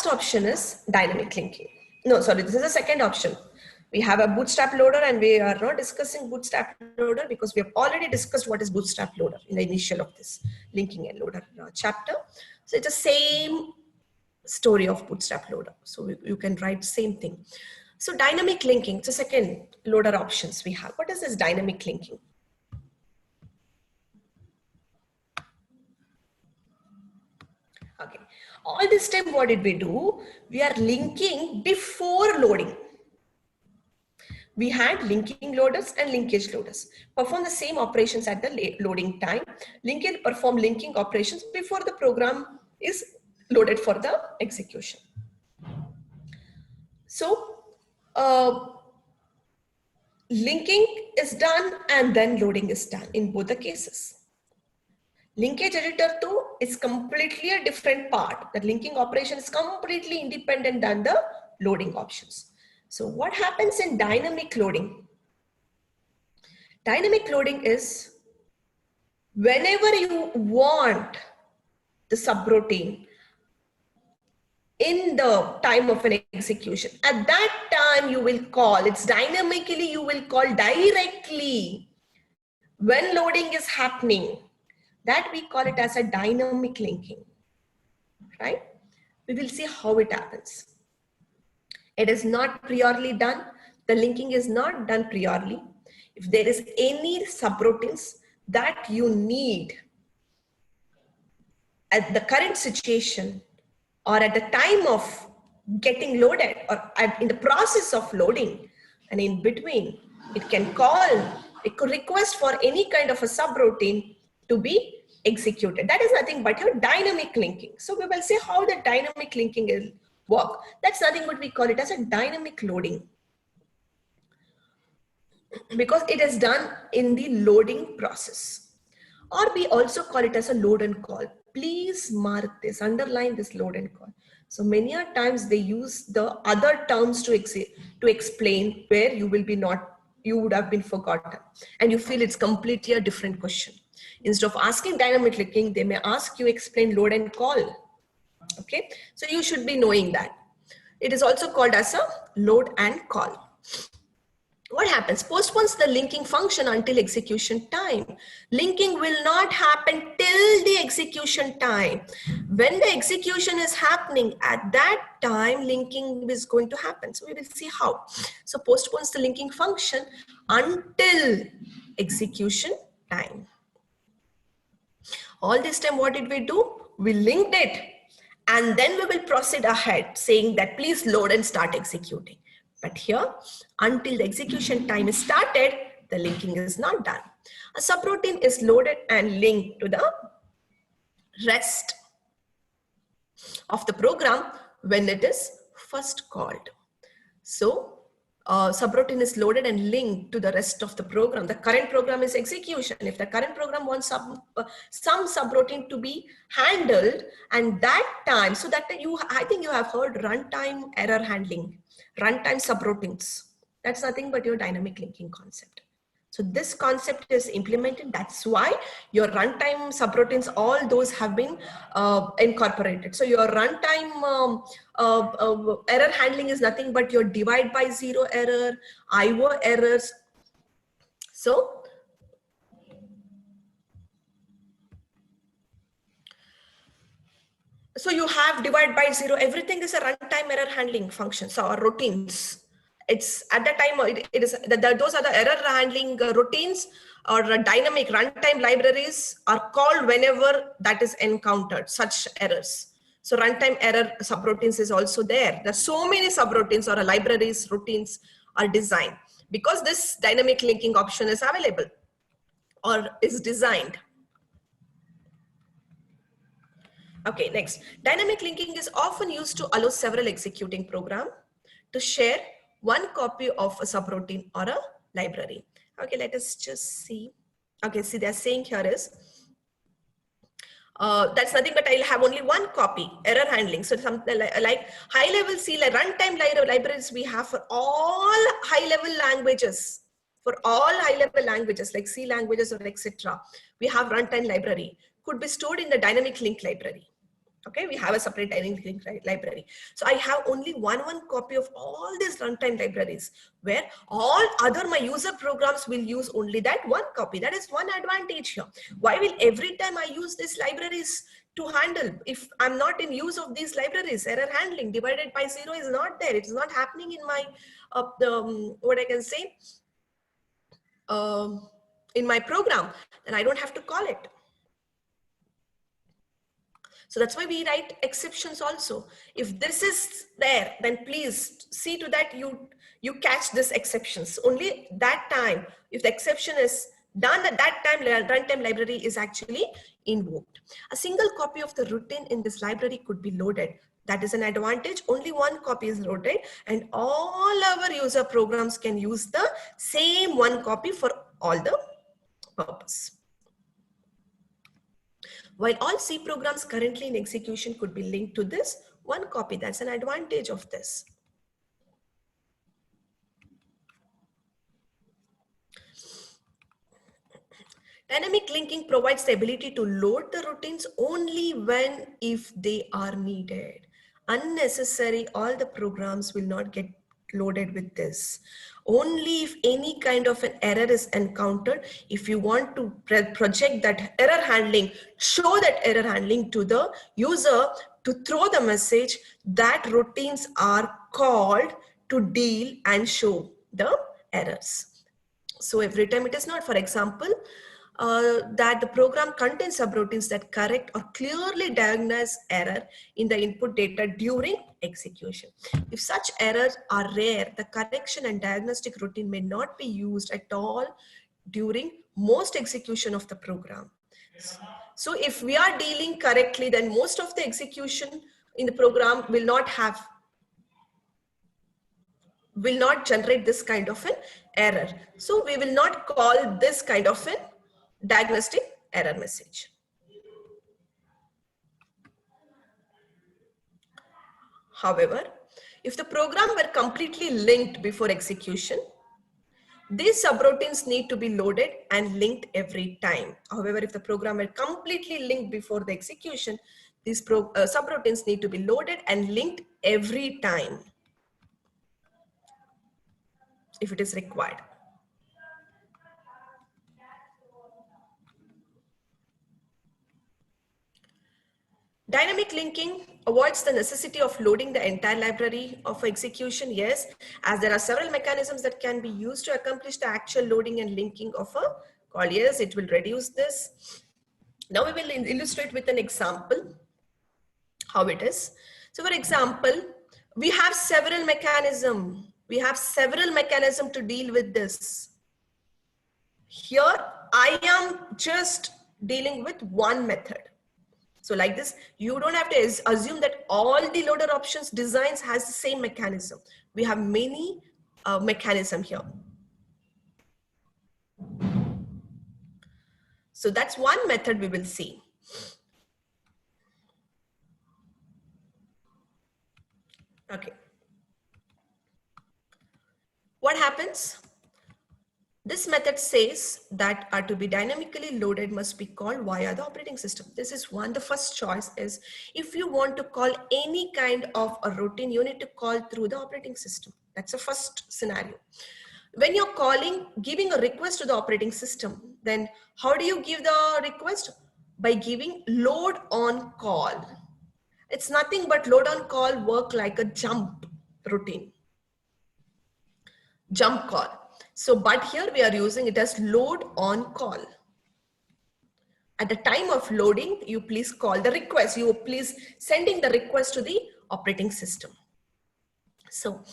last option is dynamic linking. No, sorry, this is the second option. We have a bootstrap loader, and we are not discussing bootstrap loader because we have already discussed what is bootstrap loader in the initial of this linking and loader chapter. So it's the same story of bootstrap loader. So you can write same thing. So dynamic linking, it's the second loader options we have. What is this dynamic linking? Okay, all this time what did we do? We are linking before loading. We had linking loaders and linkage loaders. Perform the same operations at the loading time. Linkage perform linking operations before the program is loaded for the execution. So linking is done and then loading is done in both the cases. Linkage editor too is completely a different part. The linking operation is completely independent than the loading options. So what happens in dynamic loading? Dynamic loading is whenever you want the subroutine in the time of an execution, at that time you will call, it's dynamically you will call directly when loading is happening. That we call it as a dynamic linking, right? We will see how it happens. It is not priorly done. The linking is not done priorly. If there is any subroutines that you need at the current situation or at the time of getting loaded or in the process of loading and in between, it can call, it could request for any kind of a subroutine to be executed. That is nothing but your dynamic linking. So we will see how the dynamic linking will work. That's nothing but we call it as a dynamic loading because it is done in the loading process. Or we also call it as a load and call. Please mark this, underline this load and call. So many a times they use the other terms to explain where you will be not, you would have been forgotten and you feel it's completely a different question. Instead of asking dynamic linking, they may ask you explain load and call. Okay, so you should be knowing that. It is also called as a load and call. What happens? Postpones the linking function until execution time. Linking will not happen till the execution time. When the execution is happening, at that time, linking is going to happen. So we will see how. So postpones the linking function until execution time. All this time, what did we do? We linked it and then we will proceed ahead saying that please load and start executing. But here, until the execution time is started, the linking is not done. A subroutine is loaded and linked to the rest of the program when it is first called. So subroutine is loaded and linked to the rest of the program. The current program is execution. If the current program wants some subroutine to be handled, and that time, so that I think you have heard runtime error handling, runtime subroutines. That's nothing but your dynamic linking concept. So this concept is implemented. That's why your runtime subroutines, all those have been incorporated. So your runtime error handling is nothing but your divide by zero error, IO errors. So you have divide by zero. Everything is a runtime error handling functions or routines. It's at the time it is those are the error handling routines or dynamic runtime libraries are called whenever that is encountered, such errors. So runtime error subroutines is also there. There's so many subroutines or libraries routines are designed because this dynamic linking option is available or is designed. Okay, next. Dynamic linking is often used to allow several executing programs to share one copy of a subroutine or a library. Okay, let us just see. Okay, see they're saying here is, that's nothing but I'll have only one copy, error handling. So something like high level C, like runtime libraries we have for all high level languages. For all high level languages like C languages or etc. We have runtime library, could be stored in the dynamic link library. Okay, we have a separate dynamic link library. So I have only one copy of all these runtime libraries, where all other my user programs will use only that one copy. That is one advantage here. Why will every time I use these libraries to handle, if I'm not in use of these libraries, error handling divided by 0 is not there. It's not happening in my, what I can say, in my program, then I don't have to call it. So that's why we write exceptions also. If this is there, then please see to that you catch this exceptions. Only that time, if the exception is done at that time, runtime library is actually invoked. A single copy of the routine in this library could be loaded. That is an advantage. Only one copy is loaded, and all our user programs can use the same one copy for all the purpose. While all C programs currently in execution could be linked to this one copy, that's an advantage of this. Dynamic linking provides the ability to load the routines only when if they are needed. Unnecessary, all the programs will not get loaded with this. Only if any kind of an error is encountered, if you want to project that error handling, show that error handling to the user to throw the message, that routines are called to deal and show the errors. So every time it is not, for example, that the program contains subroutines that correct or clearly diagnose error in the input data during execution. If such errors are rare, the correction and diagnostic routine may not be used at all during most execution of the program. So if we are dealing correctly, then most of the execution in the program will not generate this kind of an error. So we will not call this kind of an diagnostic error message. However, if the program were completely linked before execution, these subroutines need to be loaded and linked every time. However, if the program were completely linked before the execution, these subroutines need to be loaded and linked every time if it is required. Dynamic linking avoids the necessity of loading the entire library of execution, yes, as there are several mechanisms that can be used to accomplish the actual loading and linking of a call. Yes, it will reduce this. Now we will illustrate with an example how it is. So for example, we have several mechanisms. We have several mechanisms to deal with this. Here, I am just dealing with one method. So like this, you don't have to assume that all the loader options designs has the same mechanism. We have many mechanisms here. So that's one method we will see. Okay. What happens? This method says that are to be dynamically loaded must be called via the operating system. This is one. The first choice is if you want to call any kind of a routine, you need to call through the operating system. That's the first scenario. When you're calling, giving a request to the operating system, then how do you give the request? By giving load on call. It's nothing but load on call work like a jump routine. Jump call. So, but here we are using it as load on call. At the time of loading, you please call the request. You please sending the request to the operating system. So,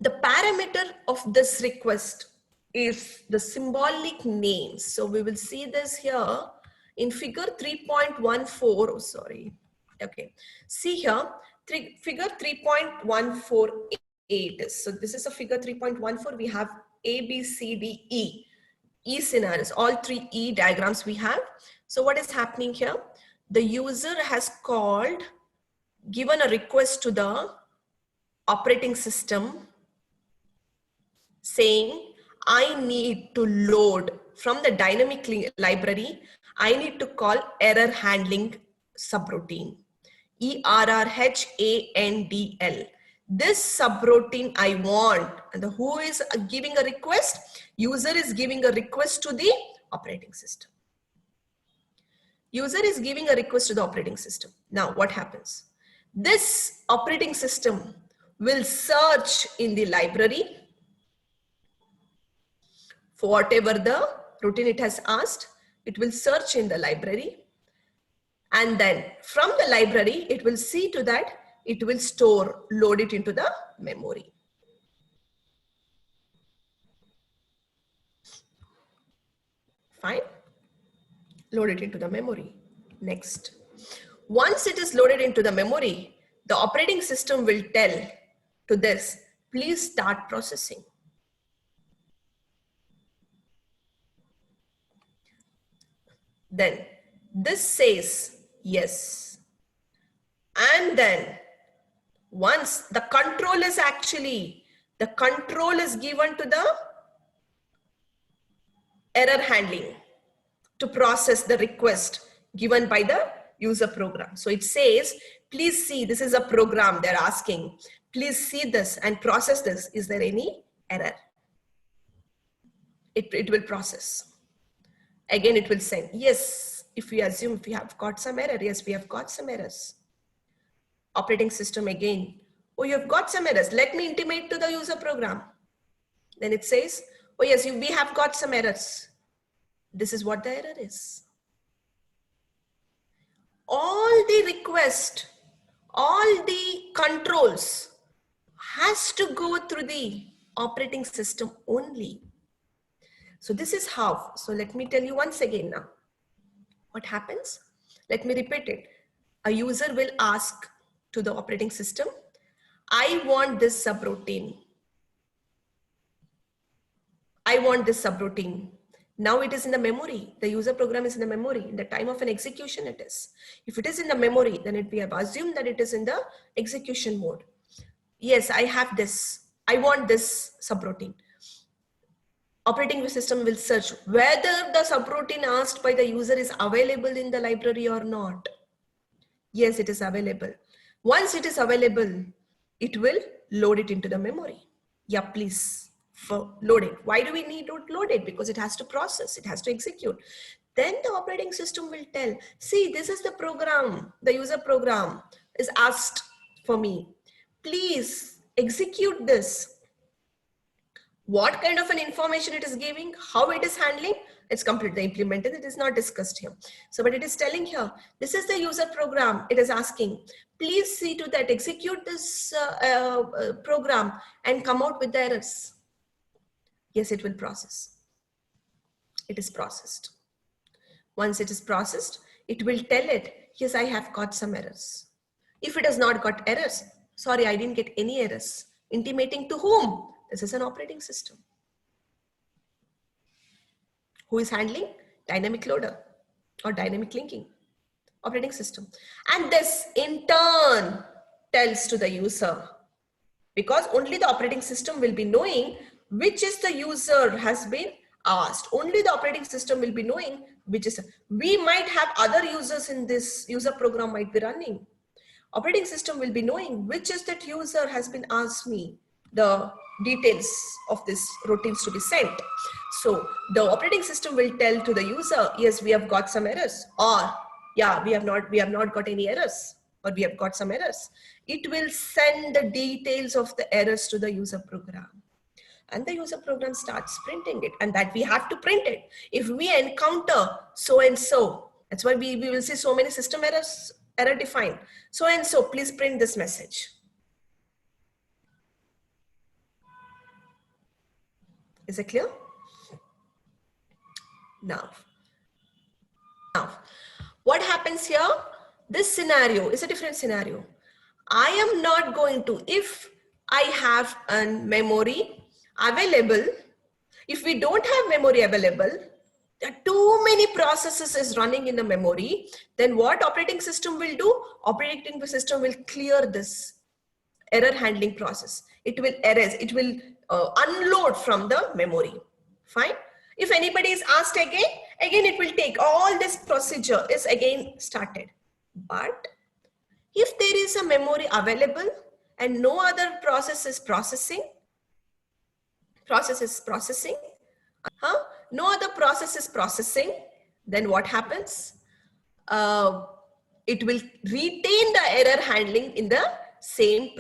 the parameter of this request is the symbolic names. So, we will see this here in figure 3.14. Oh, sorry. Okay. See here, figure 3.148 is. So, this is a figure 3.14. We have A, B, C, D, E. E scenarios, all three E diagrams we have. So what is happening here? The user has called, given a request to the operating system saying, I need to load from the dynamic library, I need to call error handling subroutine. ERRHANDL. This subroutine I want, and the who is giving a request? User is giving a request to the operating system. User is giving a request to the operating system. Now what happens? This operating system will search in the library for whatever the routine it has asked. It will search in the library, and then from the library it will see to that it will load it into the memory. Fine. Load it into the memory. Next. Once it is loaded into the memory, the operating system will tell to this, please start processing. Then this says yes. And then once the control is given to the error handling to process the request given by the user program. So it says, please see, this is a program they're asking. Please see this and process this. Is there any error? It will process. Again, it will send, yes, if we assume if we have got some error, yes, we have got some errors. Operating system again, oh, you have got some errors. Let me intimate to the user program. Then it says, oh yes, we have got some errors. This is what the error is. All the request, all the controls has to go through the operating system only. So this is how. So let me tell you once again now. What happens? Let me repeat it. A user will ask to the operating system, I want this subroutine. I want this subroutine. Now it is in the memory. The user program is in the memory. In the time of an execution it is. If it is in the memory, then we have assumed that it is in the execution mode. Yes, I have this. I want this subroutine. Operating system will search whether the subroutine asked by the user is available in the library or not. Yes, it is available. Once it is available, it will load it into the memory. Yeah, please. For load it. Why do we need to load it? Because it has to process, it has to execute. Then the operating system will tell, see, this is the program, the user program is asked for me. Please execute this. What kind of an information it is giving, how it is handling, it's completely implemented. It is not discussed here. So, but it is telling here, this is the user program. It is asking, please see to that, execute this program and come out with the errors. Yes, it will process. It is processed. Once it is processed, it will tell it, yes, I have got some errors. If it has not got errors, sorry, I didn't get any errors. Intimating to whom? This is an operating system. Who is handling? Dynamic loader or dynamic linking. Operating system. And this in turn tells to the user, because only the operating system will be knowing which is the user has been asked. Only the operating system will be knowing which is. We might have other users in this user program might be running. Operating system will be knowing which is that user has been asked me the details of this routines to be sent. So the operating system will tell to the user, yes, we have got some errors, or yeah, we have not got any errors, or we have got some errors. It will send the details of the errors to the user program. And the user program starts printing it, and that we have to print it. If we encounter so and so, that's why we will see so many system errors, error defined. So and so, please print this message. Is it clear? Now, what happens here? This scenario is a different scenario. I am not going to, if I have a memory available, if we don't have memory available, there are too many processes is running in the memory, then what operating system will do? Operating system will clear this error handling process. It will erase, it will unload from the memory. Fine. If anybody is asked again it will take all this procedure is again started. But If there is a memory available and no other process is processing, no other process is processing, then what happens? It will retain the error handling in the same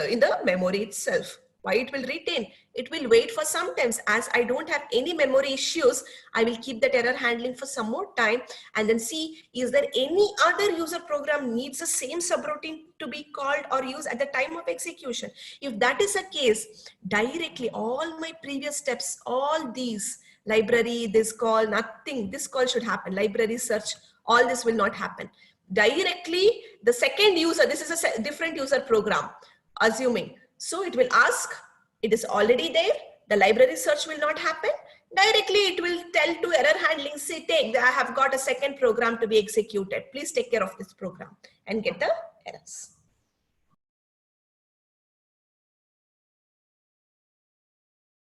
in the memory itself. Why it will retain? It will wait for some times. As I don't have any memory issues, I will keep that error handling for some more time and then see, is there any other user program needs the same subroutine to be called or used at the time of execution. If that is the case, directly all my previous steps, all these library, this call, nothing, this call should happen, library search, all this will not happen. Directly the second user, this is a different user program, assuming. So it will ask, it is already there, the library search will not happen. Directly it will tell to error handling, say, I have got a second program to be executed. Please take care of this program and get the errors.